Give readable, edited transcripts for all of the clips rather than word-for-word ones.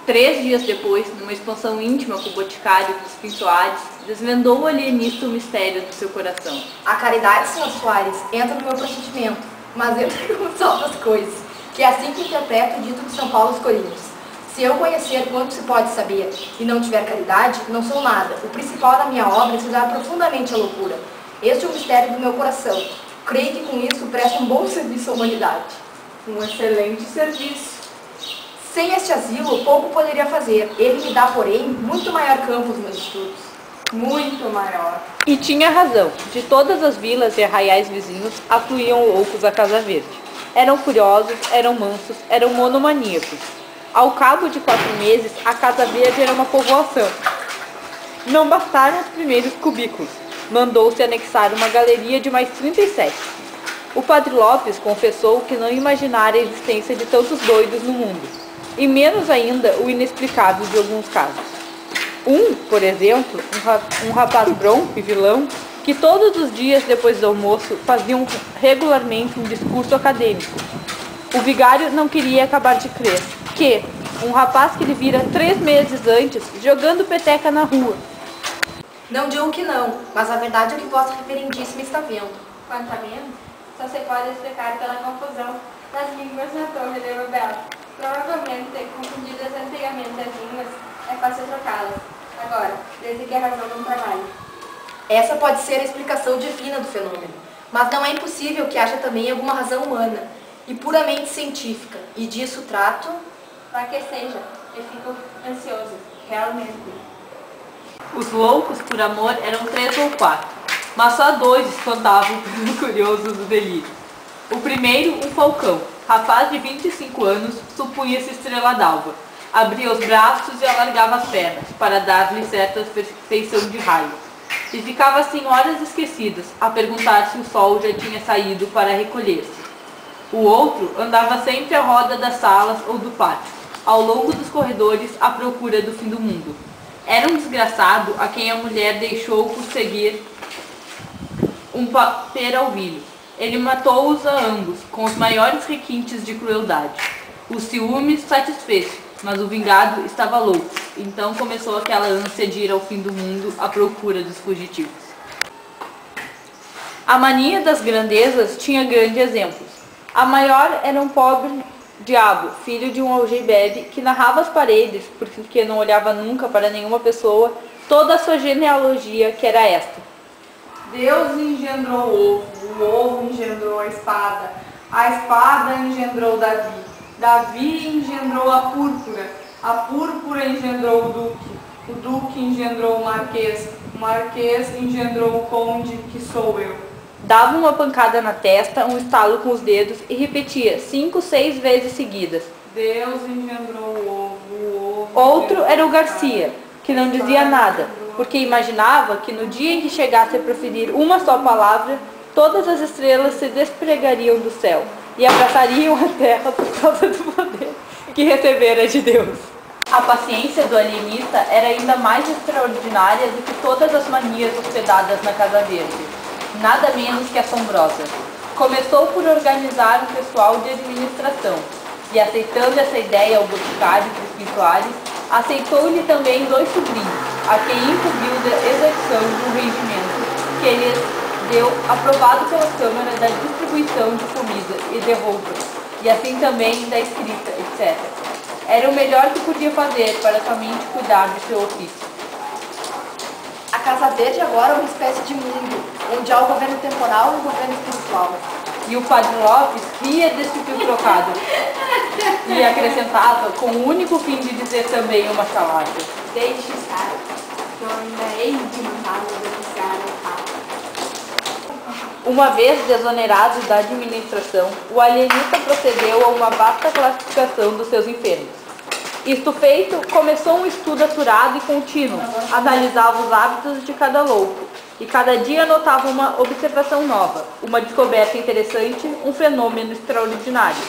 3 dias depois, numa expansão íntima com o boticário dos Pim Soares, desvendou o alienista o mistério do seu coração. A caridade, Sr. Soares, entra no meu procedimento, mas entra como só das coisas, que é assim que interpreto o dito de São Paulo aos Coríntios. Se eu conhecer quanto se pode saber e não tiver caridade, não sou nada. O principal da minha obra é estudar profundamente a loucura. Este é o mistério do meu coração. Creio que com isso presto um bom serviço à humanidade. Um excelente serviço. Sem este asilo, pouco poderia fazer. Ele me dá, porém, muito maior campo aos meus estudos. Muito maior. E tinha razão. De todas as vilas e arraiais vizinhos, afluíam loucos à Casa Verde. Eram furiosos, eram mansos, eram monomaníacos. Ao cabo de 4 meses, a Casa Verde era uma povoação. Não bastaram os primeiros cubículos. Mandou-se anexar uma galeria de mais 37. O padre Lopes confessou que não imaginara a existência de tantos doidos no mundo, e menos ainda o inexplicável de alguns casos. Por exemplo, um rapaz bronco e vilão, que todos os dias depois do almoço faziam regularmente um discurso acadêmico. O vigário não queria acabar de crer que um rapaz que ele vira 3 meses antes jogando peteca na rua. Não digo que não, mas a verdade é que vossa reverendíssima está vendo. Quanto a mim, só se pode explicar pela confusão das línguas na torre de Babel. Provavelmente, confundidas antigamente as línguas, é fácil trocá-las. Agora, desde que a razão não trabalhe. Essa pode ser a explicação divina do fenômeno, mas não é impossível que haja também alguma razão humana e puramente científica, e disso trato... Para que seja, eu fico ansioso, realmente. Os loucos por amor eram 3 ou 4, mas só 2 espantavam os curiosos do delírio. O primeiro, um falcão, rapaz de 25 anos, supunha-se estrela d'alva. Abria os braços e alargava as pernas, para dar-lhe certa feição de raio. E ficava assim horas esquecidas, a perguntar se o sol já tinha saído para recolher-se. O outro andava sempre à roda das salas ou do pátio, ao longo dos corredores à procura do fim do mundo. Era um desgraçado a quem a mulher deixou por seguir um peralvilho. Ele matou-os a ambos, com os maiores requintes de crueldade. O ciúme satisfez-se, mas o vingado estava louco. Então começou aquela ânsia de ir ao fim do mundo à procura dos fugitivos. A mania das grandezas tinha grandes exemplos. A maior era um pobre diabo, filho de um algibebe, que narrava às paredes, porque não olhava nunca para nenhuma pessoa, toda a sua genealogia, que era esta. Deus engendrou o ovo engendrou a espada engendrou Davi engendrou a púrpura engendrou o duque engendrou o marquês engendrou o conde, que sou eu. Dava uma pancada na testa, um estalo com os dedos e repetia 5, 6 vezes seguidas. Deus engendrou o ovo. Outro era o Garcia, que não dizia nada, porque imaginava que no dia em que chegasse a proferir uma só palavra, todas as estrelas se despregariam do céu e abraçariam a terra por causa do poder que recebera de Deus. A paciência do alienista era ainda mais extraordinária do que todas as manias hospedadas na Casa Verde. Nada menos que assombrosa. Começou por organizar um pessoal de administração, e aceitando essa ideia ao boticário dos Soares, aceitou-lhe também 2 sobrinhos, a quem incumbiu da execução de um regimento que lhes deu aprovado pela Câmara da distribuição de comida e de roupas, e assim também da escrita, etc. Era o melhor que podia fazer para somente cuidar do seu ofício. A Casa Verde agora é uma espécie de mundo, onde há o governo temporal e o governo espiritual. E o padre Lopes ria desse fio trocado e acrescentava com o único fim de dizer também uma salada. Deixe estar, que eu ainda hei de mandá-lo denunciar ao Papa. Uma vez desonerado da administração, o alienista procedeu a uma vasta classificação dos seus enfermos. Isto feito, começou um estudo aturado e contínuo, analisava os hábitos de cada louco, e cada dia notava uma observação nova, uma descoberta interessante, um fenômeno extraordinário.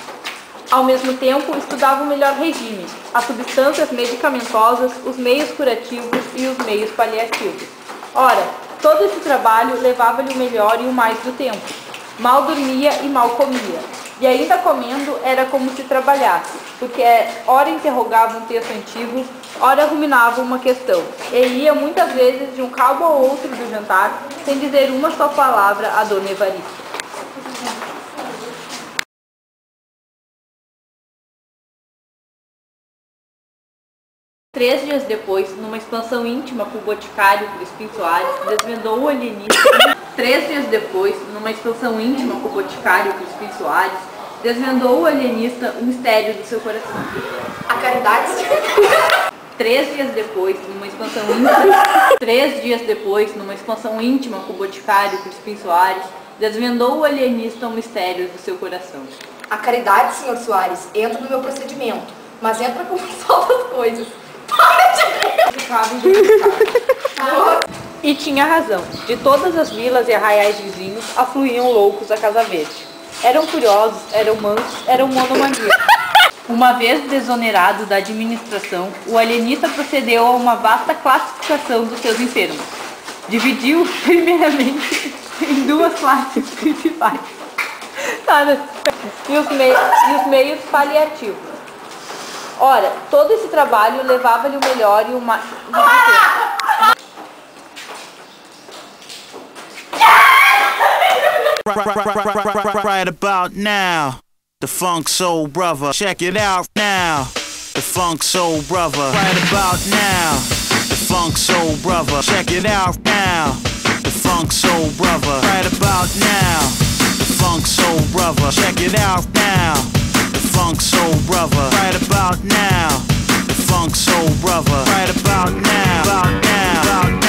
Ao mesmo tempo, estudava o melhor regime, as substâncias medicamentosas, os meios curativos e os meios paliativos. Ora, todo esse trabalho levava-lhe o melhor e o mais do tempo. Mal dormia e mal comia. E ainda comendo era como se trabalhasse, porque ora interrogava um texto antigo, ora ruminava uma questão, e ia muitas vezes de um cabo ao outro do jantar, sem dizer uma só palavra a Dona Evarista. Três dias depois, numa expansão íntima com o boticário Crispim Soares, desvendou o alienista. 3 dias depois, numa expansão íntima com o boticário Crispim Soares, desvendou o alienista o mistério do seu coração. A caridade... 3 dias depois, numa expansão íntima... 3 dias depois, numa expansão íntima com o boticário Crispim Soares, desvendou o alienista o mistério do seu coração. A caridade, Sr. Soares, entra no meu procedimento, mas entra como solta as coisas. E tinha razão. De todas as vilas e arraiais vizinhos, afluíam loucos a Casa Verde. Eram curiosos, eram mansos, eram monomaníacos. Uma vez desonerado da administração, o alienista procedeu a uma vasta classificação dos seus enfermos. Dividiu, primeiramente, em 2 classes principais. E os meios paliativos. Ora, todo esse trabalho levava-lhe o melhor e o mais... Right about now, the Funk Soul Brother. Check it out now, the Funk Soul Brother. Right about now, the Funk Soul Brother. Check it out now, the Funk Soul Brother. Right about now, the Funk Soul Brother. Check it out now, the Funk Soul Brother. Right about now, the Funk Soul Brother. Right about now, about now, about now.